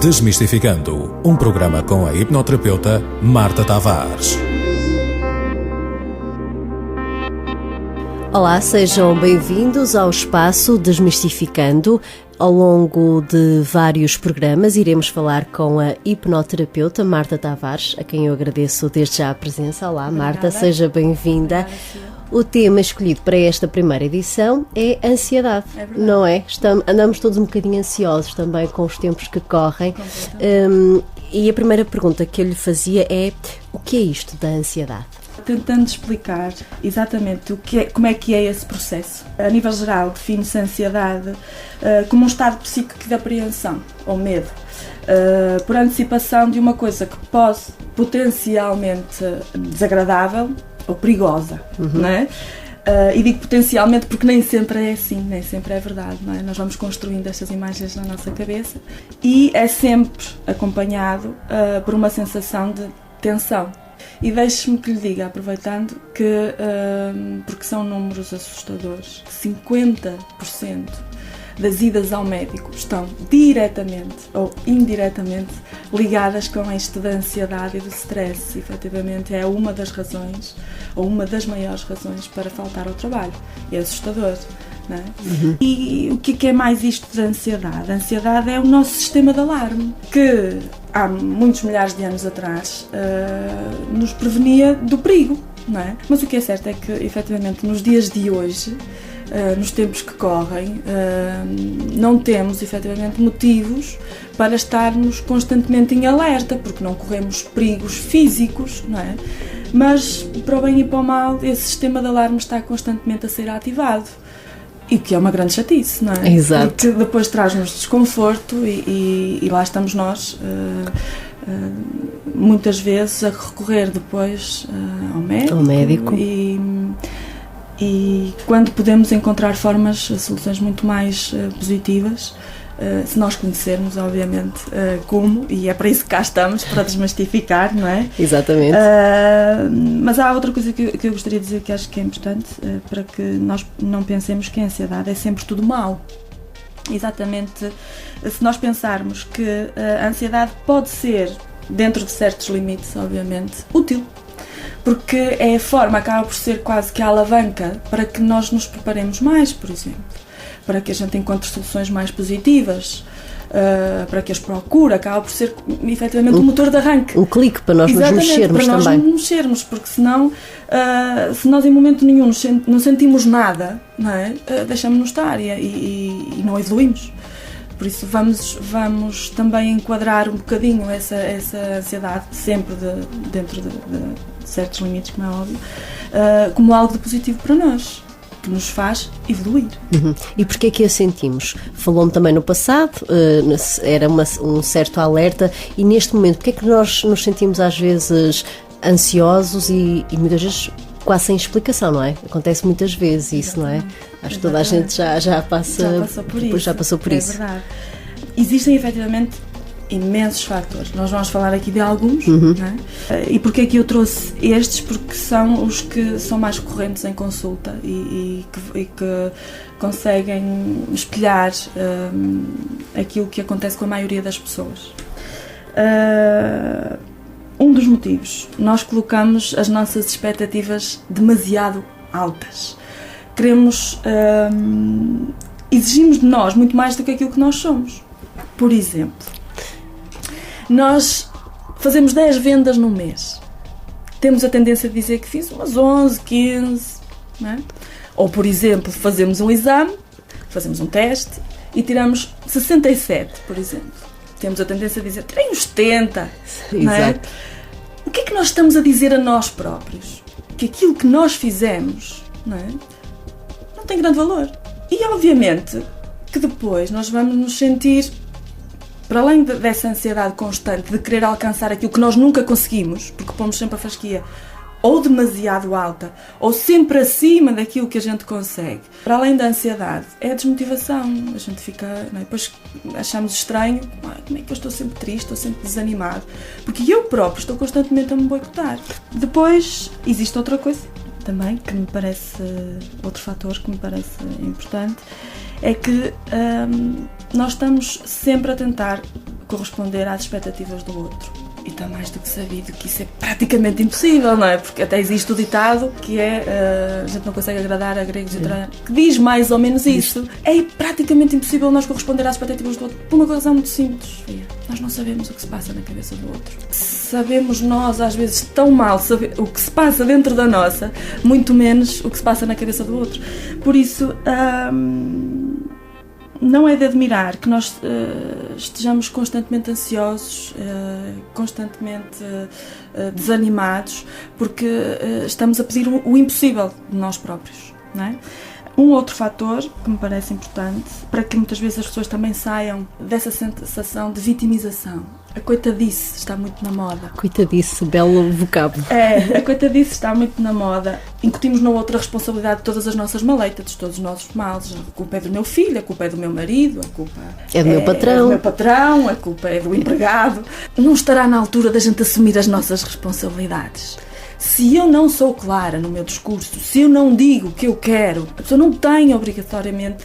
Desmistificando, um programa com a hipnoterapeuta Marta Tavares. Olá, sejam bem-vindos ao espaço Desmistificando. Ao longo de vários programas iremos falar com a hipnoterapeuta Marta Tavares, a quem eu agradeço desde já a presença. Olá, Marta, seja bem-vinda. O tema escolhido para esta primeira edição é ansiedade, não é? Andamos todos um bocadinho ansiosos também com os tempos que correm. E a primeira pergunta que eu lhe fazia é: o que é isto da ansiedade? Tentando explicar exatamente como é que é esse processo. A nível geral, define-se a ansiedade como um estado psíquico de apreensão ou medo, por antecipação de uma coisa que pode potencialmente desagradável ou perigosa, não é? E digo potencialmente porque nem sempre é assim, nem sempre é verdade, não é? Nós vamos construindo estas imagens na nossa cabeça e é sempre acompanhado por uma sensação de tensão. E deixe-me que lhe diga, aproveitando, que, porque são números assustadores, 50% das idas ao médico estão diretamente ou indiretamente ligadas com isto da ansiedade e do stress. Efetivamente é uma das razões, ou uma das maiores razões para faltar ao trabalho. É assustador, não é? E o que é mais isto da ansiedade? A ansiedade é o nosso sistema de alarme, que há muitos milhares de anos atrás nos prevenia do perigo, não é? Mas o que é certo é que, efetivamente, nos dias de hoje, nos tempos que correm, não temos, efetivamente, motivos para estarmos constantemente em alerta, porque não corremos perigos físicos, não é? Mas, para o bem e para o mal, esse sistema de alarme está constantemente a ser ativado. E que é uma grande chatice, não é? Exato. Porque depois traz-nos desconforto e lá estamos nós, muitas vezes, a recorrer depois ao médico. E quando podemos encontrar soluções muito mais positivas, se nós conhecermos, obviamente, como, e é para isso que cá estamos, para desmistificar, não é? Exatamente. Mas há outra coisa que eu gostaria de dizer que acho que é importante, para que nós não pensemos que a ansiedade é sempre tudo mau. Exatamente, se nós pensarmos que a ansiedade pode ser, dentro de certos limites, obviamente, útil. Porque é a forma, acaba por ser quase que a alavanca para que nós nos preparemos mais, por exemplo. Para que a gente encontre soluções mais positivas, para que as procure, acaba por ser efetivamente um motor de arranque. Um clique para nós nos mexermos para também. Nós nos mexermos, porque senão, se nós em momento nenhum não sentimos nada, não é? Deixamos-nos estar e não evoluímos. Por isso vamos também enquadrar um bocadinho essa ansiedade, sempre dentro de certos limites, como é óbvio, como algo de positivo para nós, que nos faz evoluir. E porquê é que a sentimos? Falou-me também no passado, era um certo alerta, e neste momento, porquê é que nós nos sentimos às vezes ansiosos e muitas vezes quase sem explicação, não é? Acontece muitas vezes isso, não é? Acho que toda a gente já passou por isso. É verdade. Existem efetivamente imensos fatores. Nós vamos falar aqui de alguns, não é? E porquê é que eu trouxe estes? Porque são os que são mais recorrentes em consulta e que conseguem espelhar aquilo que acontece com a maioria das pessoas. Um dos motivos, nós colocamos as nossas expectativas demasiado altas. Exigimos de nós muito mais do que aquilo que nós somos. Por exemplo, nós fazemos 10 vendas no mês. Temos a tendência de dizer que fiz umas 11, 15, não é? Ou, por exemplo, fazemos um exame, fazemos um teste e tiramos 67, por exemplo. Temos a tendência de dizer, tirei uns 70, não é? Exato. O que é que nós estamos a dizer a nós próprios? Que aquilo que nós fizemos, não é? Não tem grande valor. E, obviamente, que depois nós vamos nos sentir, para além dessa ansiedade constante de querer alcançar aquilo que nós nunca conseguimos, porque pomos sempre a fasquia ou demasiado alta, ou sempre acima daquilo que a gente consegue. Para além da ansiedade, é a desmotivação. A gente fica, não é? Depois achamos estranho, como é que eu estou sempre triste, estou sempre desanimado, porque eu próprio estou constantemente a me boicotar. Depois, existe outra coisa também, que me parece, outro fator que me parece importante, é que nós estamos sempre a tentar corresponder às expectativas do outro. E está mais do que sabido que isso é praticamente impossível, não é? Porque até existe o ditado que é a gente não consegue agradar a gregos e troianos, que diz mais ou menos isso. É praticamente impossível nós corresponder às expectativas do outro por uma razão muito simples, Sofia. Nós não sabemos o que se passa na cabeça do outro. Sabemos nós, às vezes, tão mal saber o que se passa dentro da nossa, muito menos o que se passa na cabeça do outro. Por isso, não é de admirar que nós estejamos constantemente ansiosos, constantemente desanimados, porque estamos a pedir o impossível de nós próprios, não é? Um outro fator que me parece importante, para que muitas vezes as pessoas também saiam dessa sensação de vitimização. A coitadice está muito na moda. Coitadice, belo vocábulo. A coitadice está muito na moda. Incutimos na outra a responsabilidade de todas as nossas maleitas, de todos os nossos males. A culpa é do meu filho, a culpa é do meu marido, a culpa é do meu patrão. É do meu patrão, a culpa é do empregado. Não estará na altura da gente assumir as nossas responsabilidades. Se eu não sou clara no meu discurso, se eu não digo o que eu quero, a pessoa não tem obrigatoriamente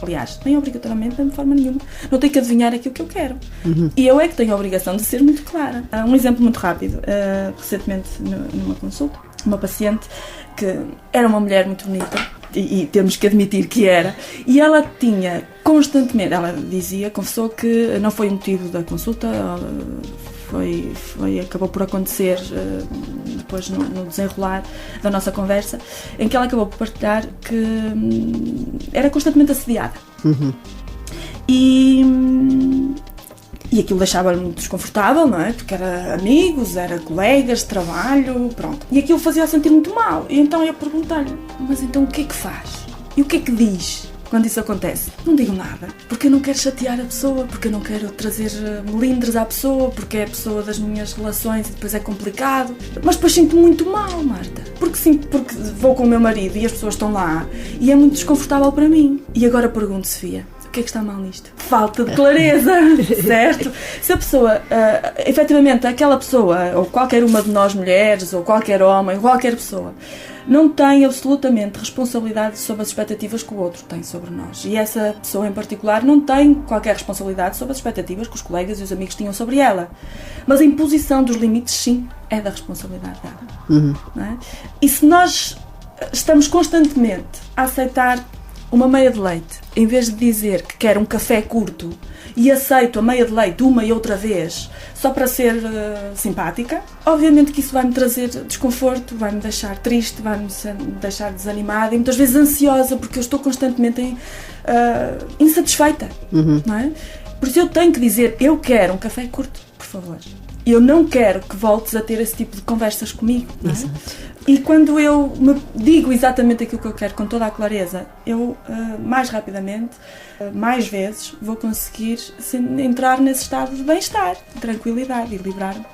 aliás, nem obrigatoriamente de forma nenhuma, não tem que adivinhar aquilo que eu quero. E eu é que tenho a obrigação de ser muito clara. Um exemplo muito rápido, recentemente numa consulta, uma paciente que era uma mulher muito bonita, e temos que admitir que era, e ela tinha constantemente, ela dizia, confessou que não foi o motivo da consulta, acabou por acontecer depois no desenrolar da nossa conversa, em que ela acabou por partilhar que era constantemente assediada. E aquilo deixava-lhe muito desconfortável, não é? Porque era amigos, era colegas de trabalho, pronto. E aquilo fazia-a sentir muito mal. E então eu perguntei-lhe, mas então o que é que faz? E o que é que diz quando isso acontece? Não digo nada, porque eu não quero chatear a pessoa, porque eu não quero trazer melindres à pessoa, porque é a pessoa das minhas relações e depois é complicado. Mas depois sinto muito mal, Marta, porque vou com o meu marido e as pessoas estão lá e é muito desconfortável para mim. E agora pergunto, Sofia, o que é que está mal nisto? Falta de clareza, certo? Se a pessoa, efetivamente, aquela pessoa, ou qualquer uma de nós mulheres, ou qualquer homem, ou qualquer pessoa, não tem absolutamente responsabilidade sobre as expectativas que o outro tem sobre nós. E essa pessoa em particular não tem qualquer responsabilidade sobre as expectativas que os colegas e os amigos tinham sobre ela. Mas a imposição dos limites, sim, é da responsabilidade dela. Não é? E se nós estamos constantemente a aceitar uma meia de leite, em vez de dizer que quer um café curto e aceito a meia de leite uma e outra vez só para ser simpática, obviamente que isso vai-me trazer desconforto, vai-me deixar triste, vai-me deixar desanimada e muitas vezes ansiosa, porque eu estou constantemente insatisfeita, não é? Por isso eu tenho que dizer, eu quero um café curto, por favor. Eu não quero que voltes a ter esse tipo de conversas comigo, não é? E quando eu me digo exatamente aquilo que eu quero com toda a clareza, eu mais rapidamente, mais vezes, vou conseguir entrar nesse estado de bem-estar, de tranquilidade e livrar-me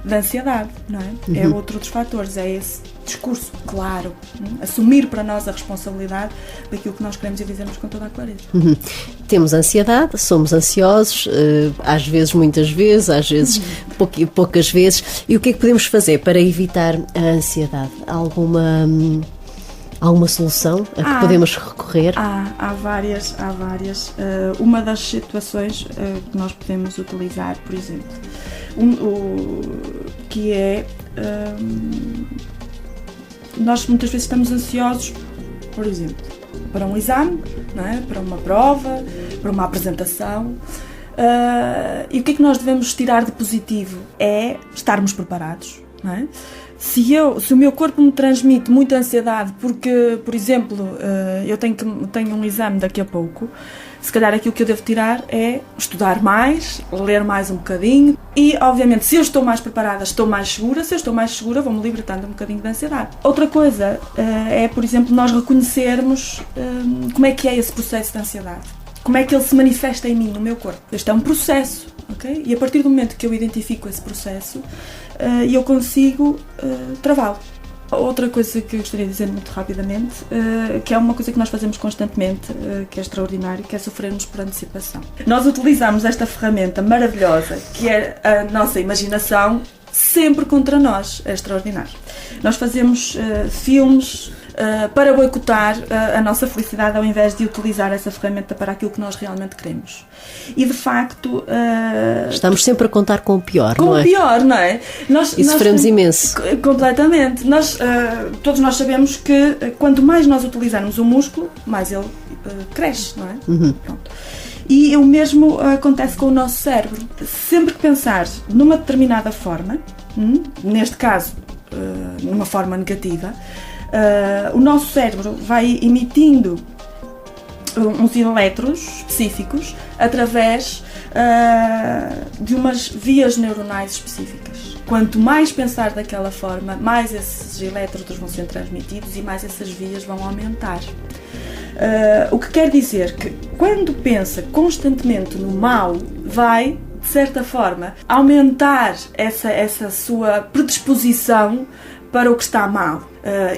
da ansiedade, não é? É outro dos fatores, é esse discurso claro, assumir para nós a responsabilidade daquilo que nós queremos e dizemos com toda a clareza. Temos ansiedade, somos ansiosos, às vezes, muitas vezes, às vezes, poucas vezes. E o que é que podemos fazer para evitar a ansiedade? Alguma solução a que podemos recorrer? Há várias. Uma das situações que nós podemos utilizar, por exemplo, que é... nós muitas vezes estamos ansiosos, por exemplo, para um exame, não é? Para uma prova, para uma apresentação. E o que é que nós devemos tirar de positivo? É estarmos preparados, não é? Se o meu corpo me transmite muita ansiedade porque, por exemplo, eu tenho um exame daqui a pouco, se calhar aquilo que eu devo tirar é estudar mais, ler mais um bocadinho e, obviamente, se eu estou mais preparada, estou mais segura, se eu estou mais segura, vou-me libertando um bocadinho da ansiedade. Outra coisa é, por exemplo, nós reconhecermos como é que é esse processo de ansiedade. Como é que ele se manifesta em mim, no meu corpo. Este é um processo, ok? E a partir do momento que eu identifico esse processo, eu consigo travá-lo. Outra coisa que eu gostaria de dizer muito rapidamente, que é uma coisa que nós fazemos constantemente, que é extraordinário, que é sofrermos por antecipação. Nós utilizamos esta ferramenta maravilhosa, que é a nossa imaginação, sempre contra nós. É extraordinário. Nós fazemos filmes, para boicotar a nossa felicidade ao invés de utilizar essa ferramenta para aquilo que nós realmente queremos. E de facto... estamos sempre a contar com o pior, não é? Com o pior, não é? E sofremos imenso. Completamente. Todos nós sabemos que quanto mais nós utilizarmos o músculo, mais ele cresce, não é? Pronto. E o mesmo acontece com o nosso cérebro. Sempre que pensar numa determinada forma, neste caso, numa forma negativa, o nosso cérebro vai emitindo uns elétrons específicos através de umas vias neuronais específicas. Quanto mais pensar daquela forma, mais esses elétrodos vão ser transmitidos e mais essas vias vão aumentar. O que quer dizer que quando pensa constantemente no mal, vai, de certa forma, aumentar essa sua predisposição para o que está mal,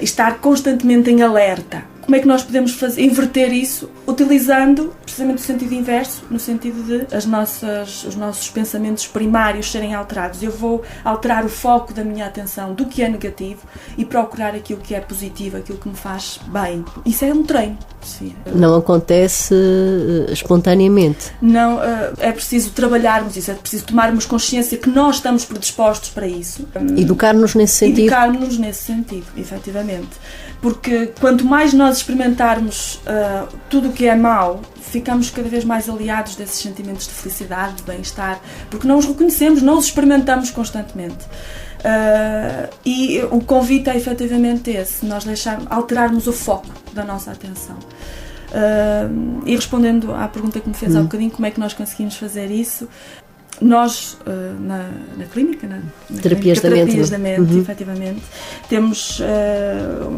estar constantemente em alerta. Como é que nós podemos inverter isso? Utilizando precisamente o sentido inverso, no sentido de os nossos pensamentos primários serem alterados. Eu vou alterar o foco da minha atenção do que é negativo e procurar aquilo que é positivo, aquilo que me faz bem. Isso é um treino, Sofia. Não acontece espontaneamente. Não, é preciso trabalharmos isso, é preciso tomarmos consciência que nós estamos predispostos para isso. Educar-nos nesse sentido. Educar-nos nesse sentido, efetivamente. Porque quanto mais nós experimentarmos tudo o que é mau, ficamos cada vez mais aliados desses sentimentos de felicidade, de bem-estar, porque não os reconhecemos, não os experimentamos constantemente. E o convite é efetivamente esse, nós alterarmos o foco da nossa atenção. E respondendo à pergunta que me fez há bocadinho, como é que nós conseguimos fazer isso? Nós, na clínica, na Terapias da Mente, efetivamente, temos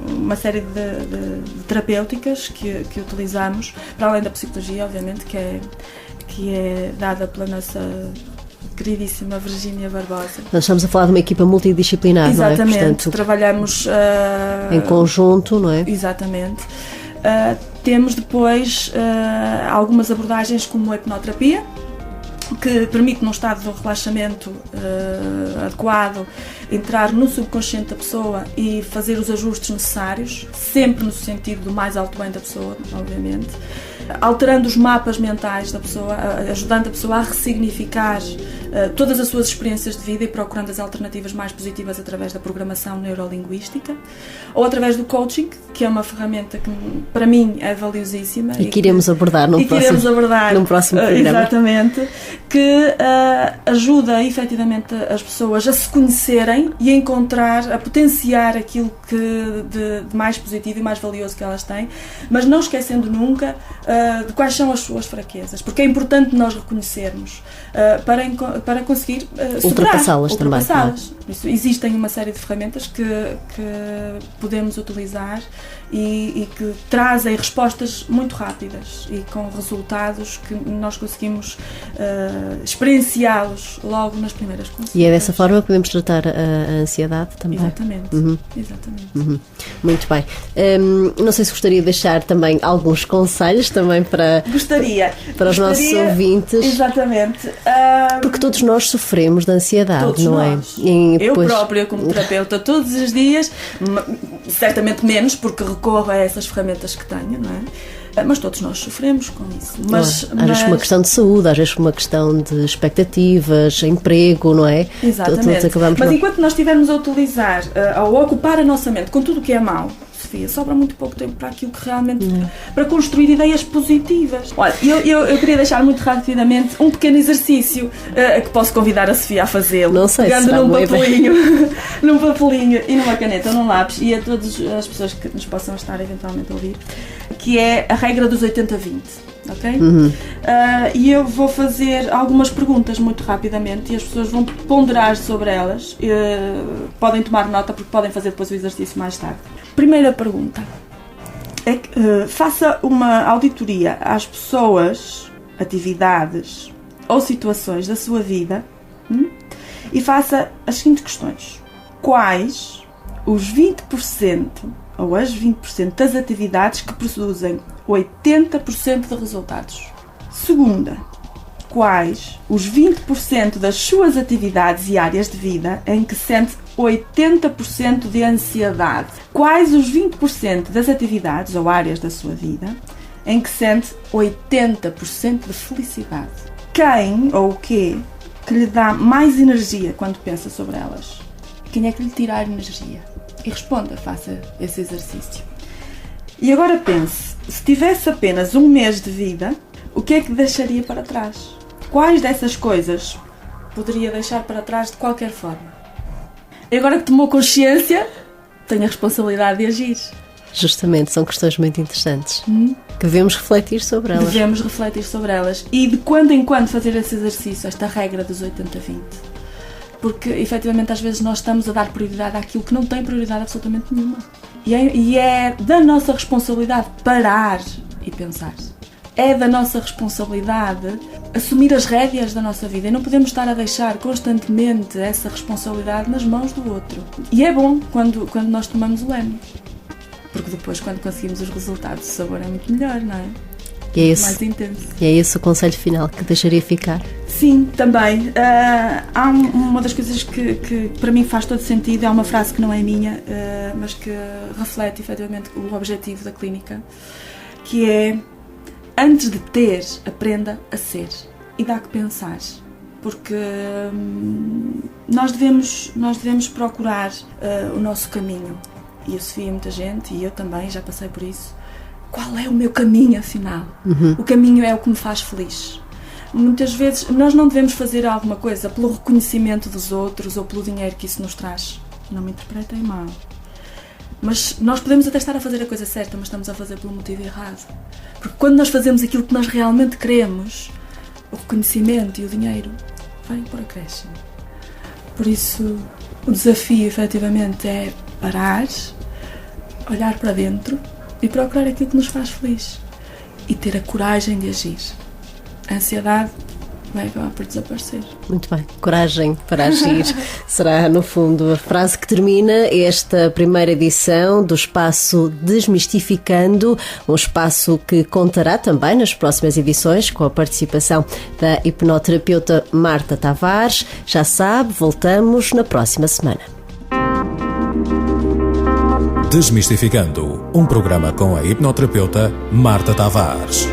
uma série de terapêuticas que utilizamos, para além da psicologia, obviamente, que é dada pela nossa queridíssima Virgínia Barbosa. Nós estamos a falar de uma equipa multidisciplinar, exatamente, não é? Portanto, trabalhamos em conjunto, não é? Exatamente. Temos depois algumas abordagens como a hipnoterapia, que permite, num estado de relaxamento adequado, entrar no subconsciente da pessoa e fazer os ajustes necessários, sempre no sentido do mais alto bem da pessoa, obviamente, alterando os mapas mentais da pessoa, ajudando a pessoa a ressignificar todas as suas experiências de vida e procurando as alternativas mais positivas através da programação neurolinguística, ou através do coaching, que é uma ferramenta que para mim é valiosíssima e que iremos abordar num próximo programa. Exatamente, que ajuda efetivamente as pessoas a se conhecerem e a encontrar, a potenciar aquilo que de mais positivo e mais valioso que elas têm, mas não esquecendo nunca de quais são as suas fraquezas, porque é importante nós reconhecermos para conseguir ultrapassá-las também. Isso, existem uma série de ferramentas que podemos utilizar e que trazem respostas muito rápidas e com resultados que nós conseguimos experienciá-los logo nas primeiras consultas. E é dessa forma que podemos tratar a ansiedade também? Exatamente. Exatamente. Muito bem. Não sei se gostaria de deixar também alguns conselhos também para os nossos ouvintes. Exatamente. Porque todos nós sofremos de ansiedade, todos não nós. É? E eu própria, como terapeuta, todos os dias, certamente menos, porque recorro a essas ferramentas que tenho, não é? Mas todos nós sofremos com isso. Às vezes uma questão de saúde, às vezes uma questão de expectativas, emprego, não é? Exatamente. Mas enquanto nós estivermos a utilizar, a ocupar a nossa mente com tudo o que é mau, Sofia, sobra muito pouco tempo para aquilo que realmente... para construir ideias positivas. Olha, eu queria deixar muito rapidamente um pequeno exercício que posso convidar a Sofia a fazê-lo. Não sei, pegando num papelinho e numa caneta ou num lápis, e a todas as pessoas que nos possam estar eventualmente a ouvir, que é a regra dos 80-20. Ok? E eu vou fazer algumas perguntas muito rapidamente e as pessoas vão ponderar sobre elas. Podem tomar nota porque podem fazer depois o exercício mais tarde. Primeira pergunta é que faça uma auditoria às pessoas, atividades ou situações da sua vida e faça as seguintes questões: quais os 20% ou as 20% das atividades que produzem 80% de resultados? Segunda, quais os 20% das suas atividades e áreas de vida em que sente 80% de ansiedade. Quais os 20% das atividades ou áreas da sua vida em que sente 80% de felicidade? Quem ou o quê que lhe dá mais energia quando pensa sobre elas? Quem é que lhe tira a energia? E responda, faça esse exercício. E agora pense, se tivesse apenas um mês de vida, o que é que deixaria para trás? Quais dessas coisas poderia deixar para trás de qualquer forma? E agora que tomou consciência, tem a responsabilidade de agir. Justamente, são questões muito interessantes. Que devemos refletir sobre elas. Devemos refletir sobre elas e de quando em quando fazer esse exercício, esta regra dos 80-20. Porque, efetivamente, às vezes nós estamos a dar prioridade àquilo que não tem prioridade absolutamente nenhuma. E é da nossa responsabilidade parar e pensar. É da nossa responsabilidade assumir as rédeas da nossa vida e não podemos estar a deixar constantemente essa responsabilidade nas mãos do outro. E é bom quando nós tomamos o leme, porque depois, quando conseguimos os resultados, o sabor é muito melhor, não é? E é esse, mais intenso. E é esse o conselho final que deixaria ficar? Sim, também. Há uma das coisas que para mim faz todo sentido, é uma frase que não é minha, mas que reflete efetivamente o objetivo da clínica, que é: antes de ter, aprenda a ser. E dá que pensar, porque nós devemos procurar o nosso caminho. E a Sofia e muita gente, e eu também, já passei por isso. Qual é o meu caminho, afinal? O caminho é o que me faz feliz. Muitas vezes nós não devemos fazer alguma coisa pelo reconhecimento dos outros ou pelo dinheiro que isso nos traz. Não me interpretem mal. Mas nós podemos até estar a fazer a coisa certa, mas estamos a fazer pelo motivo errado. Porque quando nós fazemos aquilo que nós realmente queremos, o reconhecimento e o dinheiro vêm por acréscimo. Por isso, o desafio, efetivamente, é parar, olhar para dentro e procurar aquilo que nos faz feliz. E ter a coragem de agir. A ansiedade vai acabar por desaparecer. Muito bem, coragem para agir será, no fundo, a frase que termina esta primeira edição do Espaço Desmistificando, um espaço que contará também nas próximas edições com a participação da hipnoterapeuta Marta Tavares. Já sabe, voltamos na próxima semana. Desmistificando, um programa com a hipnoterapeuta Marta Tavares.